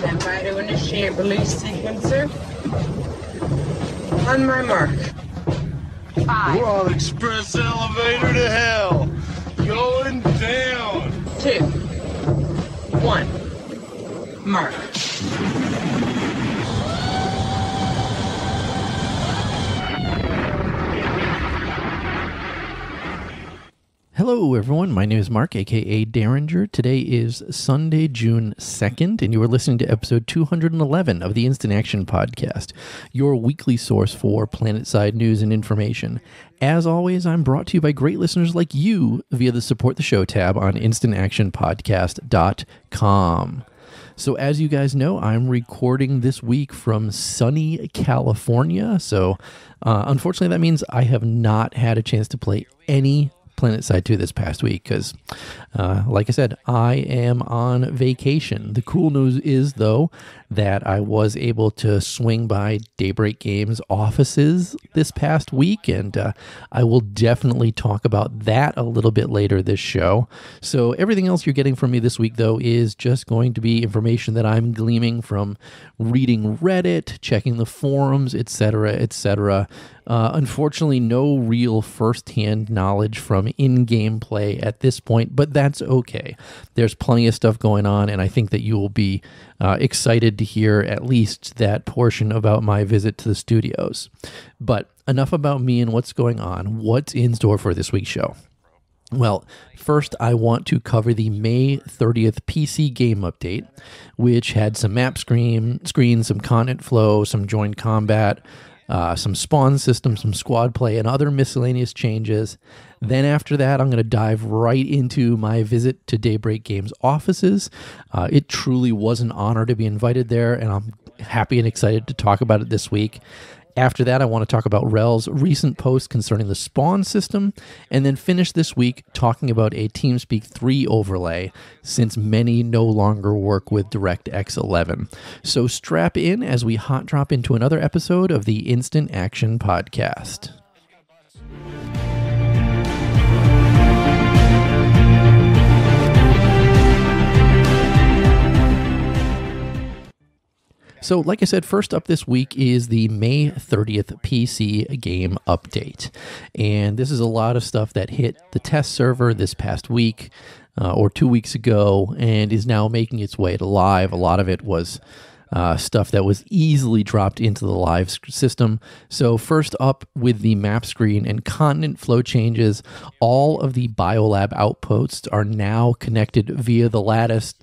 Stand by to initiate release sequencer. On my mark. 5. We're on express elevator to hell. Going down. 2. 1. Mark. Hello, everyone. My name is Mark, a.k.a. Derringer. Today is Sunday, June 2nd, and you are listening to episode 211 of the Instant Action Podcast, your weekly source for planet-side news and information. As always, I'm brought to you by great listeners like you via the Support the Show tab on instantactionpodcast.com. So as you guys know, I'm recording this week from sunny California. So unfortunately, that means I have not had a chance to play any PlanetSide 2 this past week because, like I said, I am on vacation. The cool news is, though, that I was able to swing by Daybreak Games offices this past week, and I will definitely talk about that a little bit later this show. So everything else you're getting from me this week, though, is just going to be information that I'm gleaming from reading Reddit, checking the forums, etc., etc. Unfortunately, no real first-hand knowledge from in-game play at this point, but that's okay. There's plenty of stuff going on, and I think that you will be excited to hear at least that portion about my visit to the studios. But enough about me and what's going on. What's in store for this week's show? Well, first I want to cover the May 30th PC game update, which had some map screens, some content flow, some joined combat, some spawn system, some squad play, and other miscellaneous changes. Then after that, I'm going to dive right into my visit to Daybreak Games offices. It truly was an honor to be invited there, and I'm happy and excited to talk about it this week. After that, I want to talk about Wrel's recent post concerning the spawn system, and then finish this week talking about a Teamspeak 3 overlay, since many no longer work with DirectX 11. So strap in as we hot drop into another episode of the Instant Action Podcast. So, like I said, first up this week is the May 30th PC game update. And this is a lot of stuff that hit the test server this past week or 2 weeks ago and is now making its way to live. A lot of it was stuff that was easily dropped into the live system. So first up with the map screen and continent flow changes, all of the Biolab outposts are now connected via the lattice,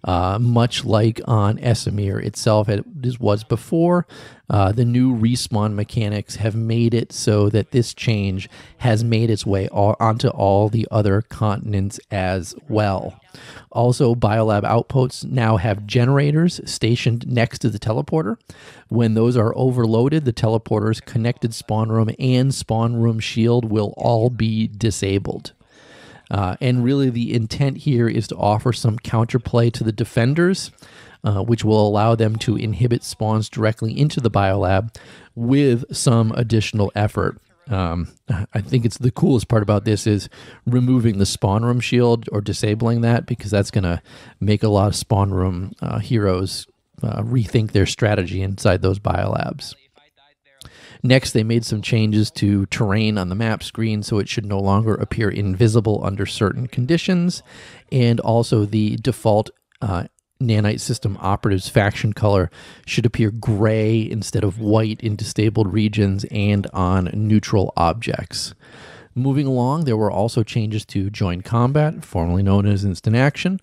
much like on Esamir itself it was before. The new respawn mechanics have made it so that this change has made its way onto all the other continents as well. Also, Biolab outposts now have generators stationed next to the teleporter. When those are overloaded, the teleporter's connected spawn room and spawn room shield will all be disabled. And really the intent here is to offer some counterplay to the defenders, which will allow them to inhibit spawns directly into the biolab with some additional effort. I think it's the coolest part about this is removing the spawn room shield or disabling that, because that's going to make a lot of spawn room heroes rethink their strategy inside those biolabs. Next, they made some changes to terrain on the map screen so it should no longer appear invisible under certain conditions, and also the default Nanite System Operatives faction color should appear gray instead of white in disabled regions and on neutral objects. Moving along, there were also changes to Join Combat, formerly known as Instant Action.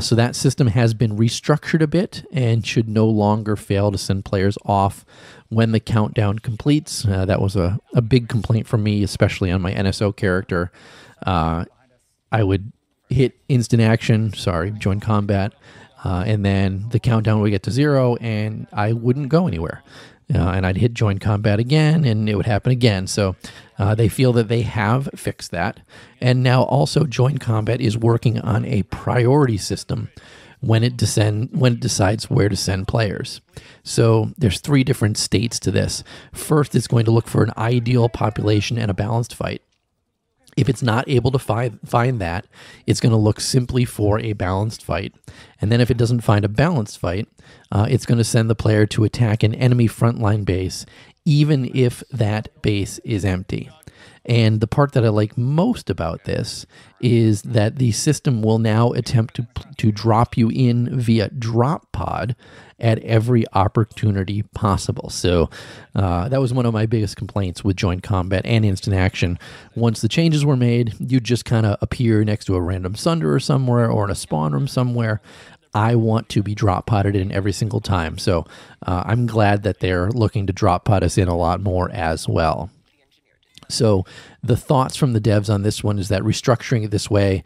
So that system has been restructured a bit and should no longer fail to send players off when the countdown completes. That was a big complaint from me, especially on my NSO character. I would hit Join Combat, and then the countdown would get to 0, and I wouldn't go anywhere. And I'd hit Join Combat again, and it would happen again. So they feel that they have fixed that. And now also Join Combat is working on a priority system when it decides where to send players. So there's 3 different states to this. First, it's going to look for an ideal population and a balanced fight. If it's not able to find that, it's going to look simply for a balanced fight. And then if it doesn't find a balanced fight, it's going to send the player to attack an enemy frontline base, even if that base is empty. And the part that I like most about this is that the system will now attempt to drop you in via drop pod at every opportunity possible. So that was one of my biggest complaints with joint combat and instant action. Once the changes were made, you just kind of appear next to a random sunder or somewhere, or in a spawn room somewhere. I want to be drop potted in every single time. So I'm glad that they're looking to drop pod us in a lot more as well. So the thoughts from the devs on this one is that restructuring it this way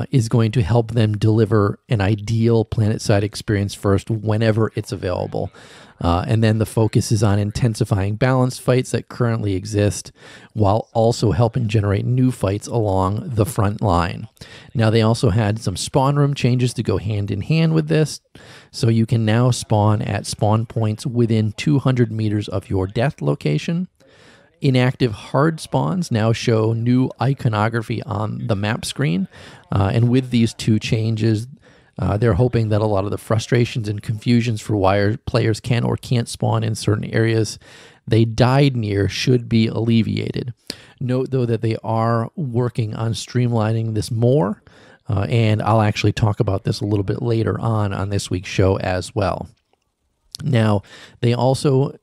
is going to help them deliver an ideal planet-side experience first whenever it's available. And then the focus is on intensifying balanced fights that currently exist while also helping generate new fights along the front line. Now, they also had some spawn room changes to go hand in hand with this. So you can now spawn at spawn points within 200 meters of your death location. Inactive hard spawns now show new iconography on the map screen. And with these two changes, they're hoping that a lot of the frustrations and confusions for why players can or can't spawn in certain areas they died near should be alleviated. Note, though, that they are working on streamlining this more, and I'll actually talk about this a little bit later on this week's show as well. Now, they also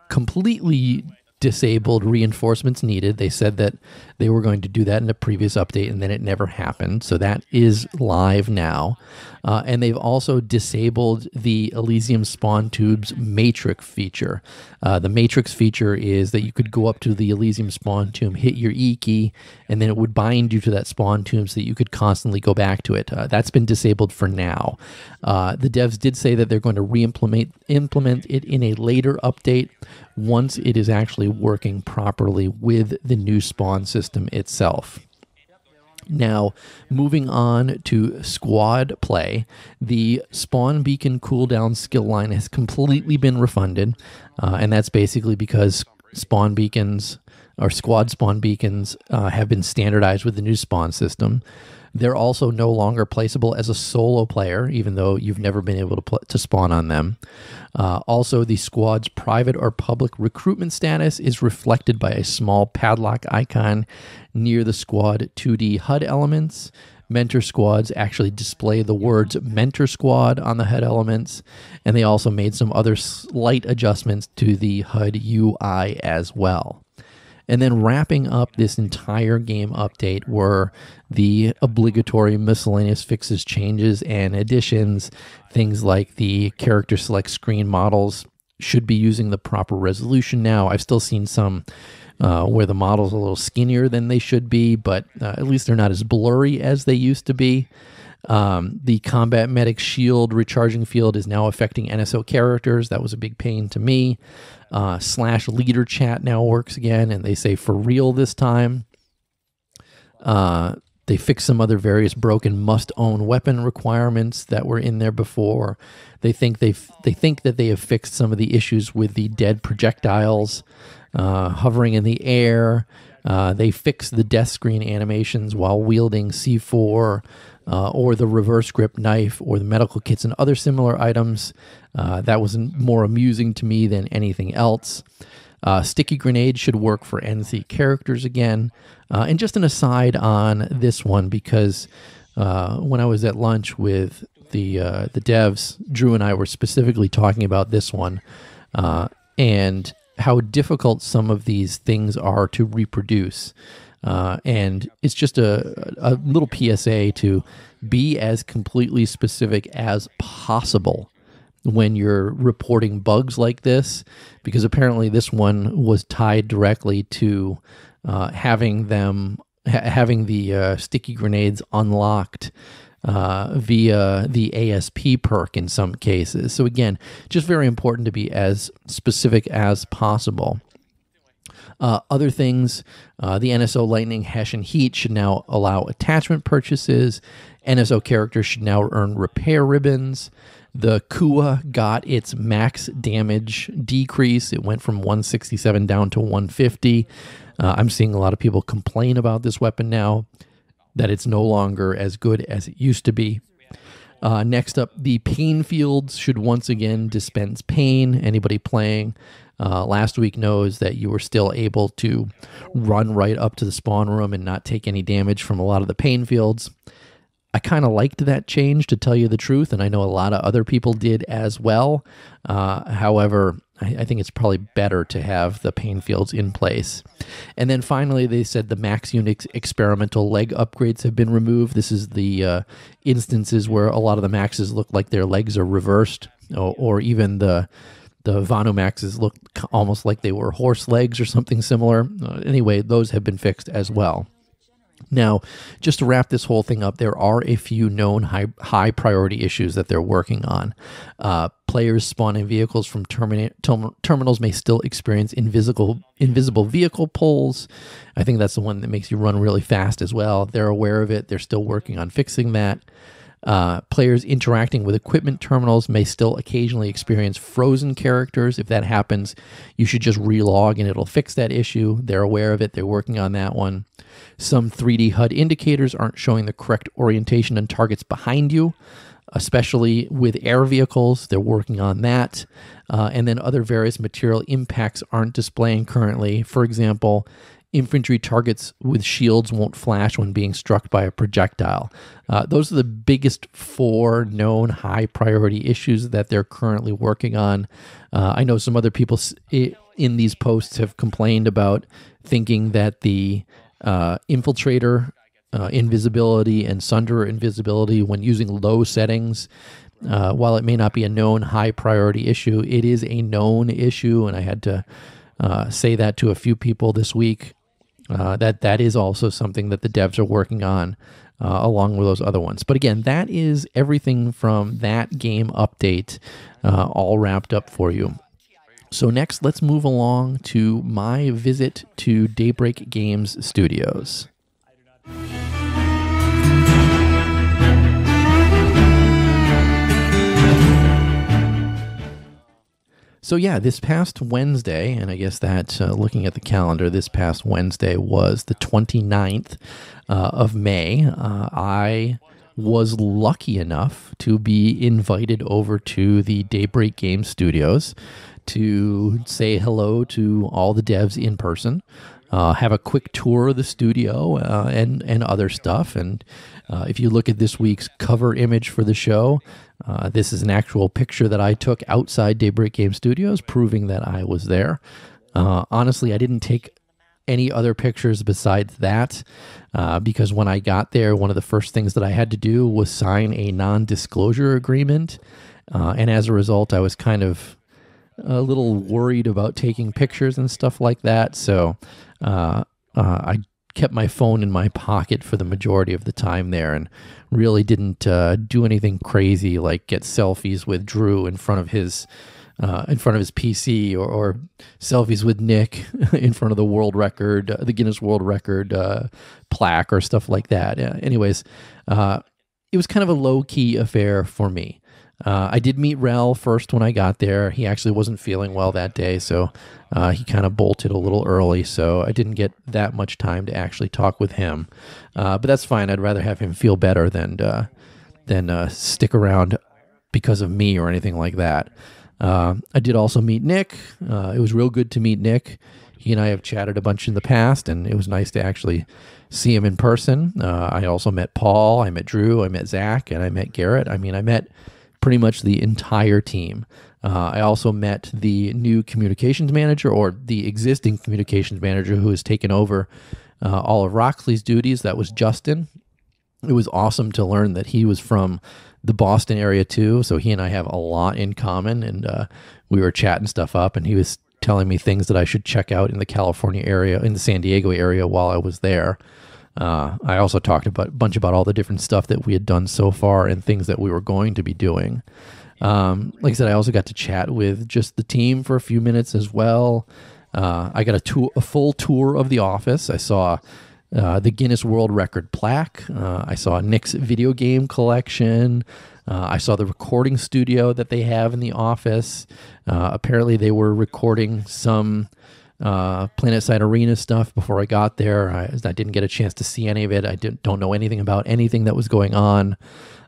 completely disabled reinforcements needed. They said that they were going to do that in a previous update, and then it never happened. So that is live now. And they've also disabled the Elysium Spawn Tube's Matrix feature. The Matrix feature is that you could go up to the Elysium Spawn Tomb, hit your E key, and then it would bind you to that spawn tomb so that you could constantly go back to it. That's been disabled for now. The devs did say that they're going to re-implement it in a later update once it is actually working properly with the new spawn system itself. Now, moving on to squad play, the spawn beacon cooldown skill line has completely been refunded, and that's basically because spawn beacons or squad spawn beacons have been standardized with the new spawn system. They're also no longer placeable as a solo player, even though you've never been able to spawn on them. Also, the squad's private or public recruitment status is reflected by a small padlock icon near the squad 2D HUD elements. Mentor squads actually display the words Mentor Squad on the HUD elements, and they also made some other slight adjustments to the HUD UI as well. And then wrapping up this entire game update were the obligatory miscellaneous fixes, changes, and additions. Things like the character select screen models should be using the proper resolution now. I've still seen some where the model's a little skinnier than they should be, but at least they're not as blurry as they used to be. The combat medic shield recharging field is now affecting NSO characters. That was a big pain to me. Slash leader chat now works again, and they say for real this time. They fixed some other various broken must-own weapon requirements that were in there before. They think that they have fixed some of the issues with the dead projectiles hovering in the air. They fixed the death screen animations while wielding C4 or the reverse grip knife or the medical kits and other similar items. That was more amusing to me than anything else. Sticky grenades should work for NC characters again. And just an aside on this one, because when I was at lunch with the devs, Drew and I were specifically talking about this one and how difficult some of these things are to reproduce. And it's just a little PSA to be as completely specific as possible when you're reporting bugs like this, because apparently this one was tied directly to having the sticky grenades unlocked via the ASP perk in some cases. So again, just very important to be as specific as possible. Other things, the NSO Lightning, Hesh, and Heat should now allow attachment purchases. NSO characters should now earn repair ribbons. The Kua got its max damage decrease. It went from 167 down to 150. I'm seeing a lot of people complain about this weapon now, that it's no longer as good as it used to be. Next up, the pain fields should once again dispense pain. Anybody playing last week knows that you were still able to run right up to the spawn room and not take any damage from a lot of the pain fields. I kind of liked that change, to tell you the truth, and I know a lot of other people did as well. However, I think it's probably better to have the pain fields in place. And then finally, they said the Max Unix experimental leg upgrades have been removed. This is the instances where a lot of the Maxes look like their legs are reversed, or even the Vanu Maxes look almost like they were horse legs or something similar. Anyway, those have been fixed as well. Now, just to wrap this whole thing up, there are a few known high priority issues that they're working on. Players spawning vehicles from terminals may still experience invisible vehicle pulls. I think that's the one that makes you run really fast as well. They're aware of it. They're still working on fixing that. Players interacting with equipment terminals may still occasionally experience frozen characters. If that happens, you should just relog and it'll fix that issue. They're aware of it. They're working on that one. Some 3D HUD indicators aren't showing the correct orientation and targets behind you, especially with air vehicles. They're working on that. And then other various material impacts aren't displaying currently. For example, infantry targets with shields won't flash when being struck by a projectile. Those are the biggest 4 known high priority issues that they're currently working on. I know some other people in these posts have complained about thinking that the infiltrator invisibility and sunderer invisibility when using low settings, while it may not be a known high priority issue, it is a known issue, and I had to say that to a few people this week. That is also something that the devs are working on, along with those other ones. But again, that is everything from that game update, all wrapped up for you. So next, let's move along to my visit to Daybreak Games Studios. So yeah, this past Wednesday, and I guess that looking at the calendar, this past Wednesday was the 29th of May. I was lucky enough to be invited over to the Daybreak Games Studios to say hello to all the devs in person, have a quick tour of the studio and other stuff. And if you look at this week's cover image for the show, this is an actual picture that I took outside Daybreak Game Studios, proving that I was there. Honestly, I didn't take any other pictures besides that, because when I got there, one of the first things that I had to do was sign a non-disclosure agreement. And as a result, I was kind of a little worried about taking pictures and stuff like that. So I kept my phone in my pocket for the majority of the time there, and really didn't do anything crazy like get selfies with Drew in front of his PC, or selfies with Nick in front of the world record, the Guinness World Record plaque or stuff like that. Anyways, it was kind of a low-key affair for me. I did meet Wrel first when I got there. He actually wasn't feeling well that day, so he kind of bolted a little early, so I didn't get that much time to actually talk with him. But that's fine. I'd rather have him feel better than stick around because of me or anything like that. I did also meet Nick. It was real good to meet Nick. He and I have chatted a bunch in the past, and it was nice to actually see him in person. I also met Paul, I met Drew, I met Zach, and I met Garrett. I mean, I met pretty much the entire team. I also met the new communications manager, or the existing communications manager who has taken over all of Roxley's duties. That was Justin. It was awesome to learn that he was from the Boston area too, so he and I have a lot in common, and we were chatting stuff up, and he was telling me things that I should check out in the California area, in the San Diego area while I was there. I also talked a bunch about all the different stuff that we had done so far and things that we were going to be doing. Like I said, I also got to chat with just the team for a few minutes as well. I got a full tour of the office. I saw the Guinness World Record plaque. I saw Nick's video game collection. I saw the recording studio that they have in the office. Apparently they were recording some PlanetSide Arena stuff before I got there. I didn't get a chance to see any of it. I don't know anything about anything that was going on,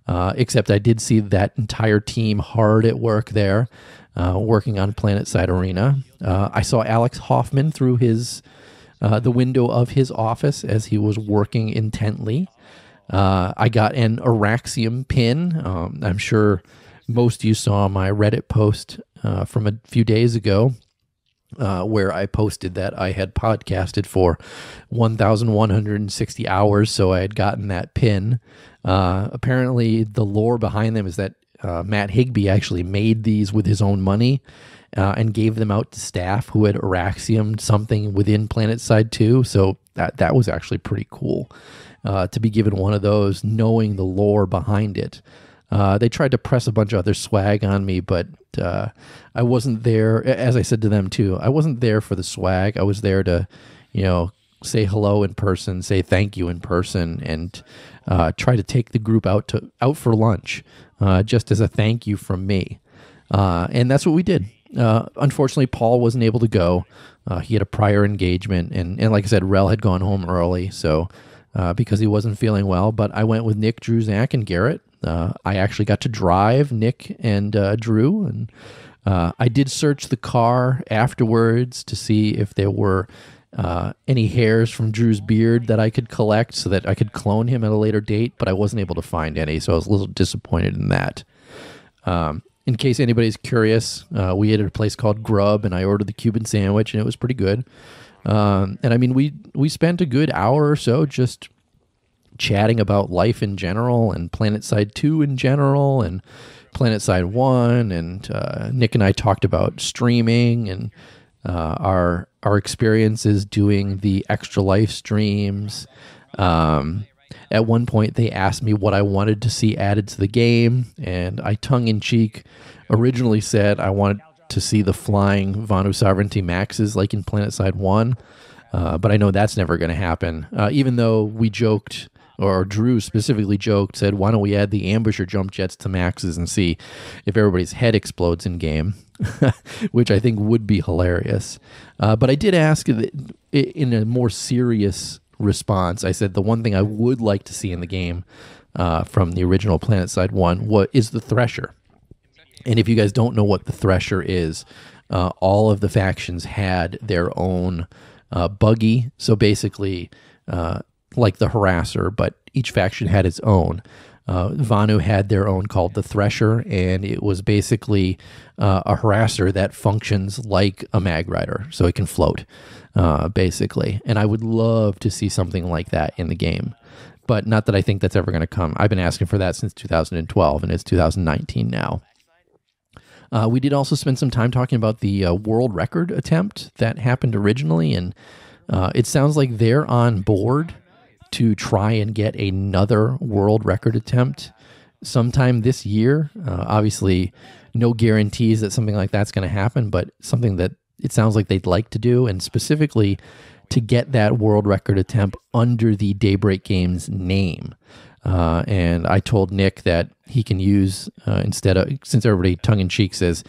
except I did see that entire team hard at work there, working on PlanetSide Arena. I saw Alex Hoffman through the window of his office as he was working intently. I got an Araxium pin. I'm sure most of you saw my Reddit post from a few days ago, where I posted that I had podcasted for 1,160 hours, so I had gotten that pin. Apparently, the lore behind them is that Matt Higbee actually made these with his own money and gave them out to staff who had Araxiumed something within PlanetSide 2, so that was actually pretty cool to be given one of those, knowing the lore behind it. They tried to press a bunch of other swag on me, but I wasn't there. As I said to them too, I wasn't there for the swag. I was there to, say hello in person, say thank you in person, and try to take the group out for lunch, just as a thank you from me. And that's what we did. Unfortunately, Paul wasn't able to go. He had a prior engagement, and like I said, Wrel had gone home early, so because he wasn't feeling well. But I went with Nick, Drew, Zach, and Garrett. I actually got to drive Nick and Drew, and I did search the car afterwards to see if there were any hairs from Drew's beard that I could collect so that I could clone him at a later date, but I wasn't able to find any, so I was a little disappointed in that. In case anybody's curious, we ate at a place called Grub, and I ordered the Cuban sandwich, and it was pretty good. And I mean, we spent a good hour or so just chatting about life in general and PlanetSide 2 in general and PlanetSide 1, and Nick and I talked about streaming and our experiences doing the Extra Life streams. At one point, they asked me what I wanted to see added to the game, and I tongue-in-cheek originally said I wanted to see the flying Vanu Sovereignty Maxes like in PlanetSide 1, but I know that's never going to happen, even though we joked, or Drew specifically joked, said, why don't we add the ambusher jump jets to maxes and see if everybody's head explodes in game, which I think would be hilarious. But I did ask in a more serious response. I said the one thing I would like to see in the game from the original PlanetSide 1 is the Thresher. And if you guys don't know what the Thresher is, all of the factions had their own buggy. So basically, like the Harasser, but each faction had its own. Vanu had their own called the Thresher, and it was basically a Harasser that functions like a Mag Rider, so it can float, basically. And I would love to see something like that in the game, but not that I think that's ever going to come. I've been asking for that since 2012, and it's 2019 now. We did also spend some time talking about the world record attempt that happened originally, and it sounds like they're on board to try and get another world record attempt sometime this year. Obviously, no guarantees that something like that's going to happen, but something that it sounds like they'd like to do, and specifically to get that world record attempt under the Daybreak Games name. And I told Nick that he can use, instead of, since everybody tongue-in-cheek says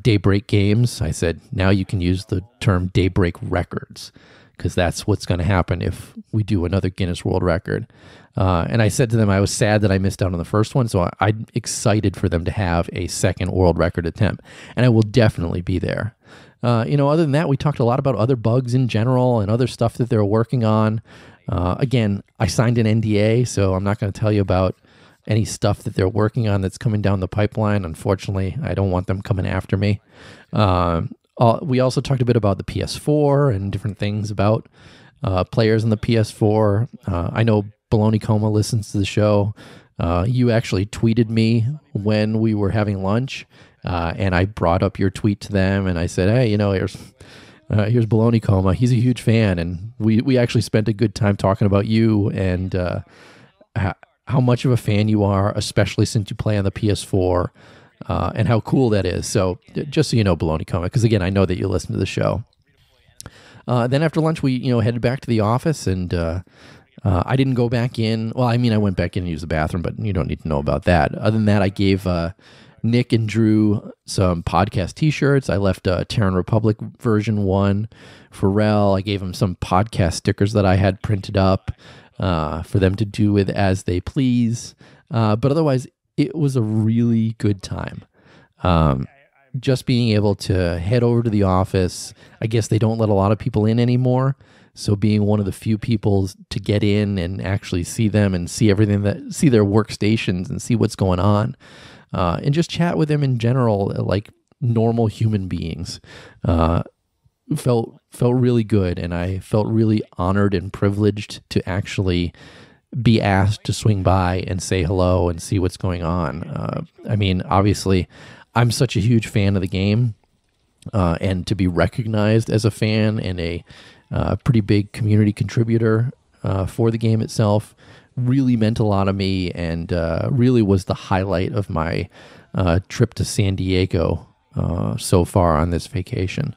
Daybreak Games, I said, now you can use the term Daybreak Records, because that's what's going to happen if we do another Guinness World Record. And I said to them I was sad that I missed out on the first one, so I'm excited for them to have a second world record attempt, and I will definitely be there. Other than that, we talked a lot about other bugs in general and other stuff that they're working on. Again, I signed an NDA, so I'm not going to tell you about any stuff that they're working on that's coming down the pipeline. Unfortunately, I don't want them coming after me. We also talked a bit about the PS4 and different things about players on the PS4. I know Baloney Coma listens to the show. You actually tweeted me when we were having lunch, and I brought up your tweet to them, and I said, hey, here's Baloney Coma. He's a huge fan, and we actually spent a good time talking about you and how much of a fan you are, especially since you play on the PS4. And how cool that is. So just so you know, Baloney Coma, because again, I know that you listen to the show. Then after lunch, we headed back to the office, and I didn't go back in. Well, I mean, I went back in and used the bathroom, but you don't need to know about that. Other than that, I gave Nick and Drew some podcast t-shirts. I left a Terran Republic version 1 for Wrel. I gave them some podcast stickers that I had printed up for them to do with as they please. But otherwise, it was a really good time. Just being able to head over to the office. I guess they don't let a lot of people in anymore. So being one of the few people to get in and actually see them and see everything, see their workstations and see what's going on, and just chat with them in general, like normal human beings, felt really good. And I felt really honored and privileged to actually be asked to swing by and say hello and see what's going on. I mean, obviously, I'm such a huge fan of the game, and to be recognized as a fan and a pretty big community contributor for the game itself really meant a lot of me, and really was the highlight of my trip to San Diego so far on this vacation.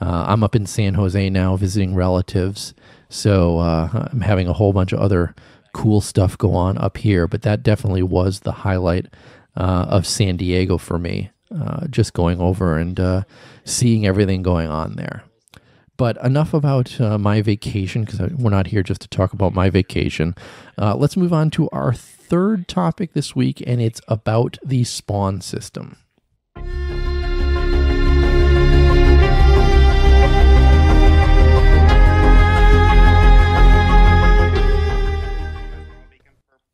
I'm up in San Jose now visiting relatives, so I'm having a whole bunch of other cool stuff go on up here, but that definitely was the highlight of San Diego for me, just going over and seeing everything going on there. But enough about my vacation, because we're not here just to talk about my vacation. Let's move on to our third topic this week, and it's about the spawn system.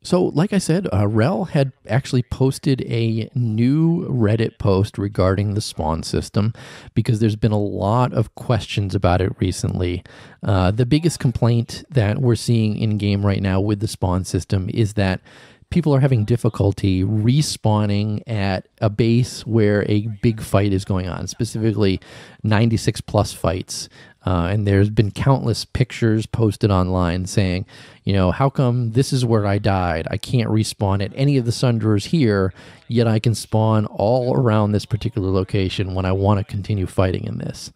So, like I said, Wrel had actually posted a new Reddit post regarding the spawn system because there's been a lot of questions about it recently. The biggest complaint that we're seeing in-game right now with the spawn system is that people are having difficulty respawning at a base where a big fight is going on, specifically 96 plus fights. And there's been countless pictures posted online saying, you know, how come this is where I died? I can't respawn at any of the sunders here, yet I can spawn all around this particular location when I want to continue fighting in this.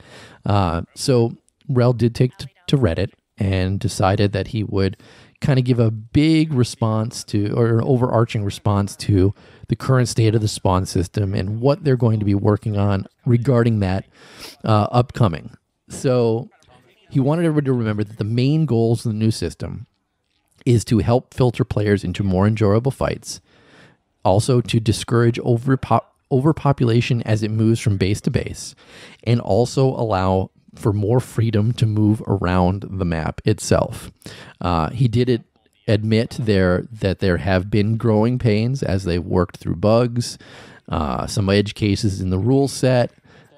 So Wrel did take to Reddit and decided that he would kind of give a big response to, or an overarching response to, the current state of the spawn system and what they're going to be working on regarding that upcoming. So he wanted everybody to remember that the main goals of the new system is to help filter players into more enjoyable fights, also to discourage overpopulation as it moves from base to base, and also allow for more freedom to move around the map itself. He did admit that there have been growing pains as they've worked through bugs, some edge cases in the rule set,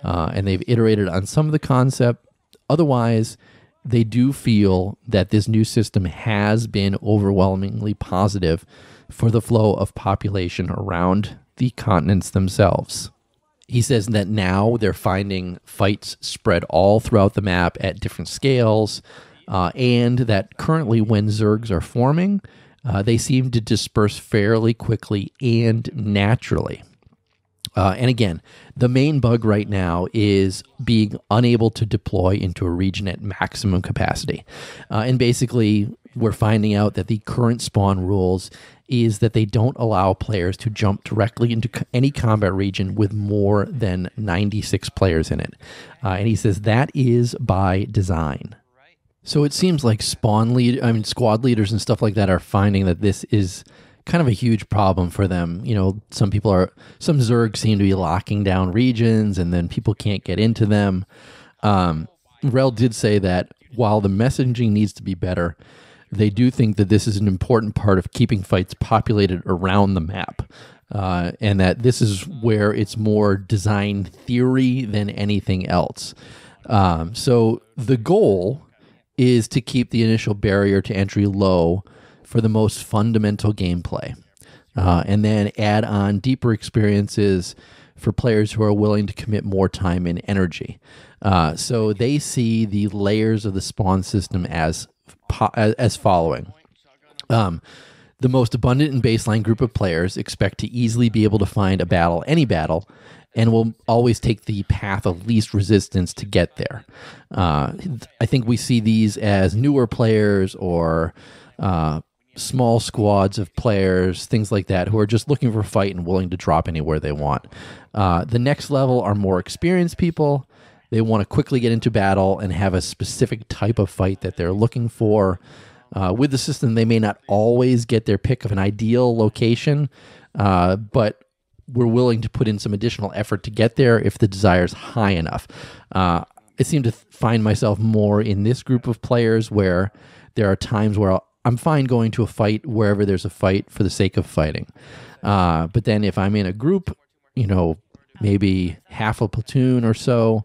and they've iterated on some of the concept. Otherwise, they do feel that this new system has been overwhelmingly positive for the flow of population around the continents themselves. He says that now they're finding fights spread all throughout the map at different scales, and that currently when Zergs are forming, they seem to disperse fairly quickly and naturally. And again, the main bug right now is being unable to deploy into a region at maximum capacity. And basically, we're finding out that the current spawn rules is that they don't allow players to jump directly into any combat region with more than 96 players in it. And he says that is by design. So it seems like squad leaders and stuff like that are finding that this is kind of a huge problem for them. You know, some Zergs seem to be locking down regions and then people can't get into them. Wrel did say that while the messaging needs to be better, they do think that this is an important part of keeping fights populated around the map, and that this is where it's more design theory than anything else. So the goal is to keep the initial barrier to entry low for the most fundamental gameplay, and then add on deeper experiences for players who are willing to commit more time and energy. So they see the layers of the spawn system as following. The most abundant and baseline group of players expect to easily be able to find any battle, and will always take the path of least resistance to get there. I think we see these as newer players or small squads of players, things like that, who are just looking for a fight and willing to drop anywhere they want. The next level are more experienced people. They want to quickly get into battle and have a specific type of fight that they're looking for. With the system, they may not always get their pick of an ideal location, but we're willing to put in some additional effort to get there if the desire is high enough. I seem to find myself more in this group of players where there are times where I'm fine going to a fight wherever there's a fight for the sake of fighting. But then if I'm in a group, maybe half a platoon or so,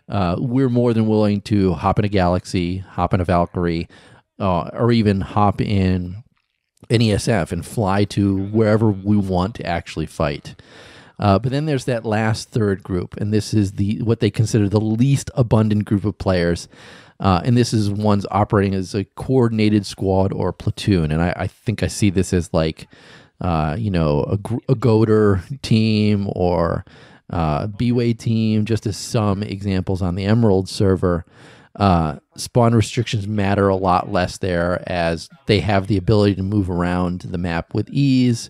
we're more than willing to hop in a Galaxy, hop in a Valkyrie, or even hop in an ESF and fly to wherever we want to actually fight. But then there's that last third group, and this is what they consider the least abundant group of players. And this is ones operating as a coordinated squad or platoon. And I think I see this as like, a Goater team or B-Way team, just as some examples on the Emerald server. Spawn restrictions matter a lot less there, as they have the ability to move around the map with ease.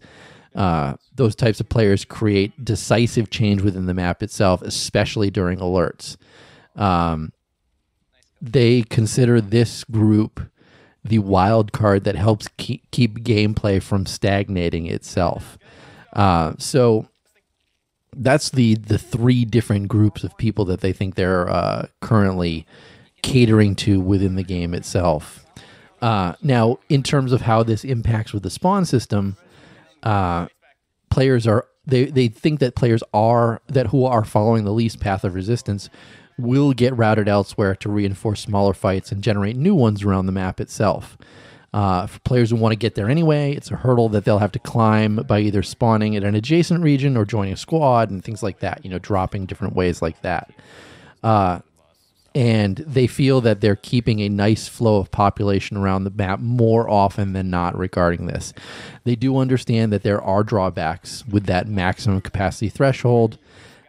Those types of players create decisive change within the map itself, especially during alerts. They consider this group the wild card that helps keep gameplay from stagnating itself. So that's the three different groups of people that they think they're currently catering to within the game itself. Now, in terms of how this impacts with the spawn system, players are they think that players who are following the least path of resistance will get routed elsewhere to reinforce smaller fights and generate new ones around the map itself. For players who want to get there anyway, it's a hurdle that they'll have to climb by either spawning at an adjacent region or joining a squad and things like that, dropping different ways like that. And they feel that they're keeping a nice flow of population around the map more often than not regarding this. They do understand that there are drawbacks with that maximum capacity threshold.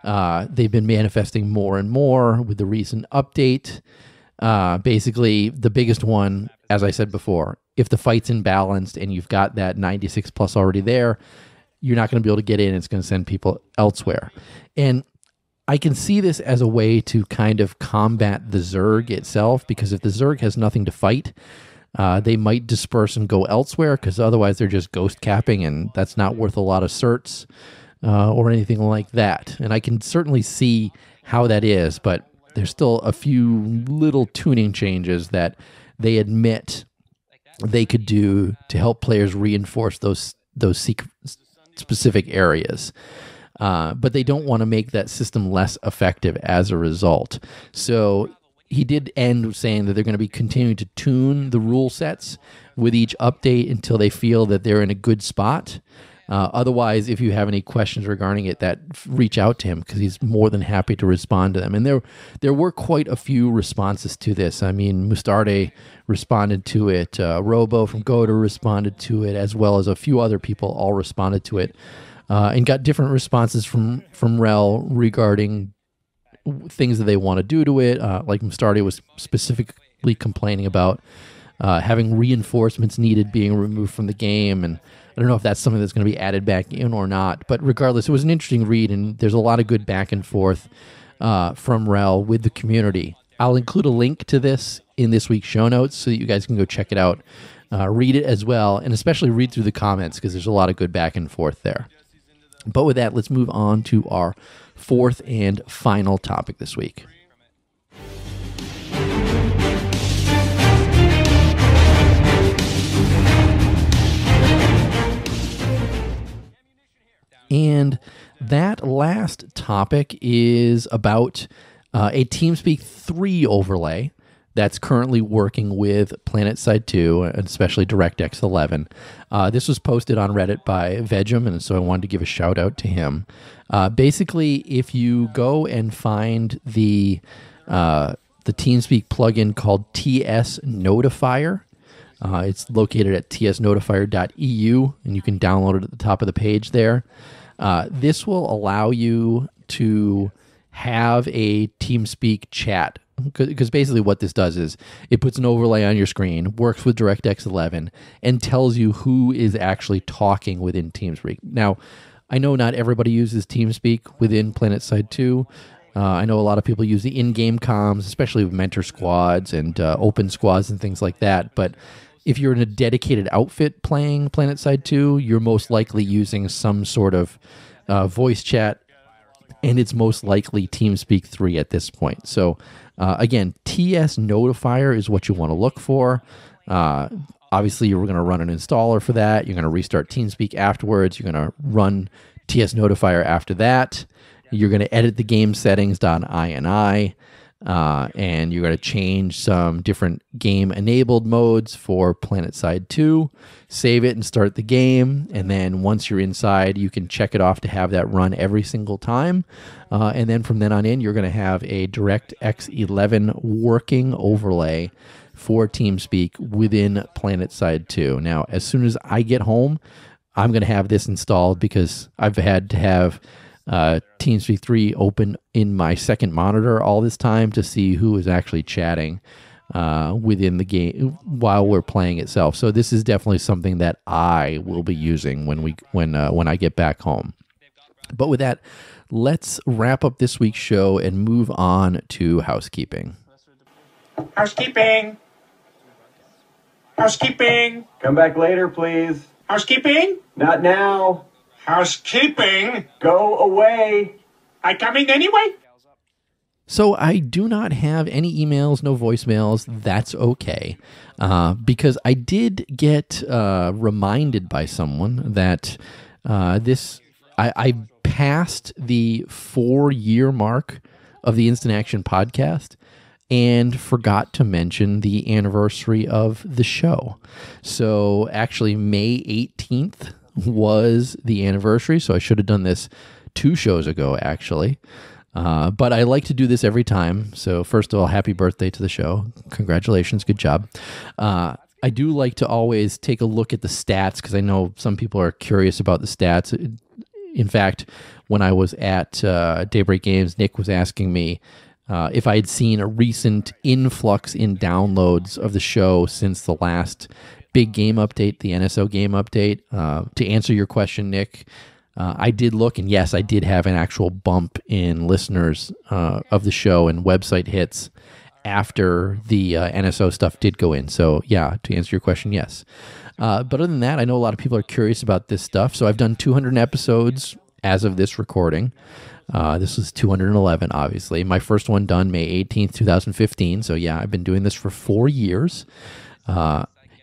They've been manifesting more and more with the recent update. Basically, the biggest one, as I said before, if the fight's imbalanced and you've got that 96 plus already there, you're not going to be able to get in. It's going to send people elsewhere. And I can see this as a way to kind of combat the Zerg itself, because if the Zerg has nothing to fight, they might disperse and go elsewhere, because otherwise they're just ghost capping, and that's not worth a lot of certs or anything like that. And I can certainly see how that is, but there's still a few little tuning changes that they admit they could do to help players reinforce those specific areas. But they don't want to make that system less effective as a result. So he did end saying that they're going to be continuing to tune the rule sets with each update until they feel that they're in a good spot. Otherwise, if you have any questions regarding it, reach out to him, because he's more than happy to respond to them. And there were quite a few responses to this. I mean, Mustarde responded to it. Robo from Goater responded to it, as well as a few other people all responded to it. And got different responses from Wrel regarding things that they want to do to it. Like Mustardi was specifically complaining about having reinforcements needed being removed from the game, and I don't know if that's something that's going to be added back in or not. But regardless, it was an interesting read, and there's a lot of good back and forth from Wrel with the community. I'll include a link to this in this week's show notes so that you guys can go check it out, read it as well, and especially read through the comments, because there's a lot of good back and forth there. But with that, let's move on to our fourth and final topic this week. And that last topic is about a TeamSpeak 3 overlay that's currently working with PlanetSide 2, and especially DirectX 11. This was posted on Reddit by Vegem, and so I wanted to give a shout out to him. Basically, if you go and find the TeamSpeak plugin called TS Notifier, it's located at tsnotifier.eu, and you can download it at the top of the page there. This will allow you to have a TeamSpeak chat because basically what this does is it puts an overlay on your screen, works with DirectX 11, and tells you who is actually talking within Teamspeak. Now, I know not everybody uses Teamspeak within PlanetSide 2. I know a lot of people use the in-game comms, especially with mentor squads and open squads and things like that. But if you're in a dedicated outfit playing PlanetSide 2, you're most likely using some sort of voice chat, and it's most likely TeamSpeak 3 at this point. So again, TS Notifier is what you want to look for. Obviously, you're going to run an installer for that. You're going to restart TeamSpeak afterwards. You're going to run TS Notifier after that. You're going to edit the game settings.ini, and you're going to change some different game enabled modes for PlanetSide 2. Save it and start the game, and then once you're inside, you can check it off to have that run every single time. And then from then on in, you're going to have a DirectX 11 working overlay for TeamSpeak within PlanetSide 2. Now, as soon as I get home, I'm going to have this installed because I've had to have TeamSpeak 3 open in my second monitor all this time to see who is actually chatting within the game while we're playing itself. So this is definitely something that I will be using when I get back home. But with that, let's wrap up this week's show and move on to housekeeping. Housekeeping. Housekeeping. Come back later, please. Housekeeping. Not now. Housekeeping. Go away. I coming anyway? So I do not have any emails, no voicemails. That's okay. Because I did get reminded by someone that I passed the 4-year mark of the Instant Action podcast and forgot to mention the anniversary of the show. So actually May 18th was the anniversary, so I should have done this 2 shows ago, actually. But I like to do this every time. So first of all, happy birthday to the show. Congratulations. Good job. I do like to always take a look at the stats because I know some people are curious about the stats. In fact, when I was at Daybreak Games, Nick was asking me if I had seen a recent influx in downloads of the show since the last big game update, the NSO game update. To answer your question, Nick, I did look, and yes, I did have an actual bump in listeners of the show and website hits after the NSO stuff did go in. So yeah, to answer your question, yes. But other than that, I know a lot of people are curious about this stuff. So I've done 200 episodes as of this recording. This was 211, obviously. My first one done May 18th, 2015. So yeah, I've been doing this for 4 years.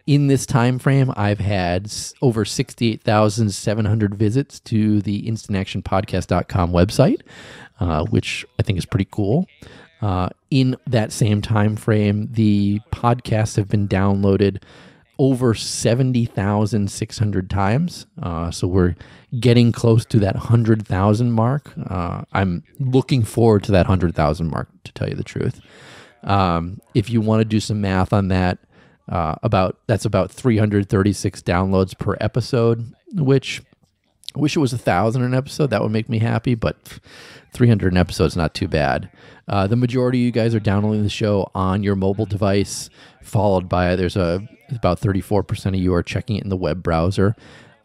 In this time frame, I've had over 68,700 visits to the instantactionpodcast.com website, which I think is pretty cool. In that same time frame, the podcasts have been downloaded over 70,600 times. So we're getting close to that 100,000 mark. I'm looking forward to that 100,000 mark, to tell you the truth. If you want to do some math on that, that's about 336 downloads per episode, which I wish it was 1,000 an episode. That would make me happy, but 300 an episode is not too bad. The majority of you guys are downloading the show on your mobile device, followed by about 34% of you are checking it in the web browser.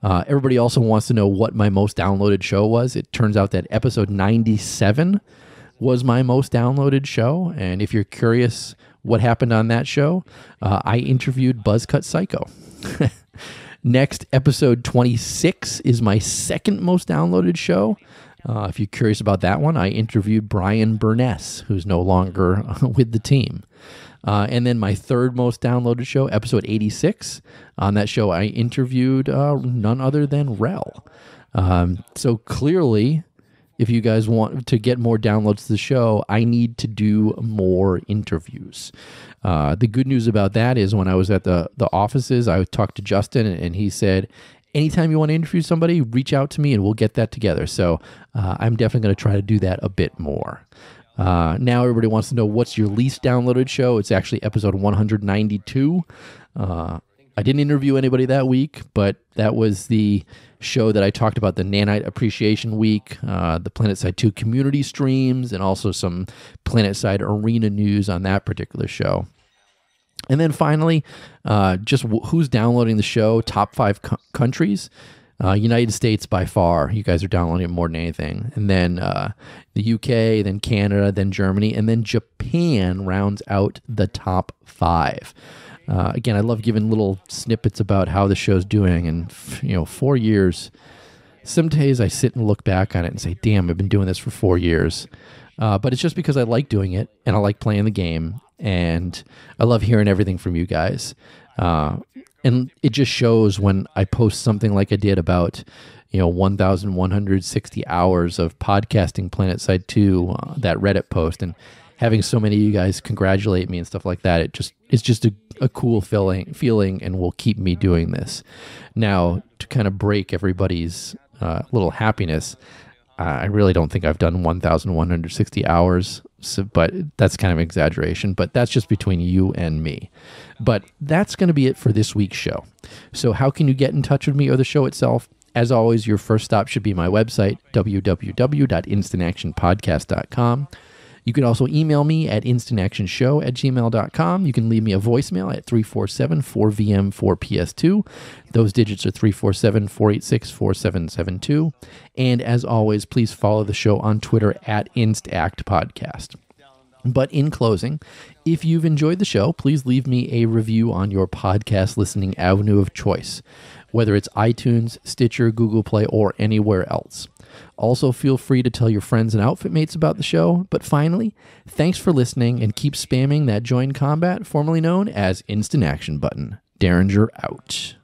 Everybody also wants to know what my most downloaded show was. It turns out that episode 97 was my most downloaded show, and if you're curious what happened on that show, I interviewed Buzzcut Psycho. Next, episode 26 is my second most downloaded show. If you're curious about that one, I interviewed Brian Burness, who's no longer with the team. And then my third most downloaded show, episode 86. On that show, I interviewed none other than Wrel. So clearly, if you guys want to get more downloads to the show, I need to do more interviews. The good news about that is when I was at the offices, I talked to Justin, and he said, anytime you want to interview somebody, reach out to me and we'll get that together. So I'm definitely going to try to do that a bit more. Now everybody wants to know what's your least downloaded show. It's actually episode 192. I didn't interview anybody that week, but that was the show that I talked about, the Nanite Appreciation Week, the PlanetSide 2 community streams, and also some PlanetSide Arena news on that particular show. And then finally, just who's downloading the show, top 5 countries. United States by far. You guys are downloading it more than anything. And then the UK, then Canada, then Germany, and then Japan rounds out the top 5. Again, I love giving little snippets about how the show's doing. And, 4 years, some days I sit and look back on it and say, damn, I've been doing this for 4 years. But it's just because I like doing it, and I like playing the game, and I love hearing everything from you guys. And it just shows when I post something like I did about, 1,160 hours of podcasting PlanetSide 2, that Reddit post, and having so many of you guys congratulate me and stuff like that. It's just a cool feeling and will keep me doing this. Now, to kind of break everybody's little happiness, I really don't think I've done 1,160 hours, but that's kind of an exaggeration. But that's just between you and me. But that's going to be it for this week's show. So how can you get in touch with me or the show itself? As always, your first stop should be my website, www.instantactionpodcast.com. You can also email me at instantactionshow@gmail.com. You can leave me a voicemail at 347-4VM-4PS2. Those digits are 347-486-4772. And as always, please follow the show on Twitter at InstActPodcast. But in closing, if you've enjoyed the show, please leave me a review on your podcast listening avenue of choice, whether it's iTunes, Stitcher, Google Play, or anywhere else. Also, feel free to tell your friends and outfit mates about the show. But finally, thanks for listening, and keep spamming that join combat, formerly known as Instant Action button. Derringer out.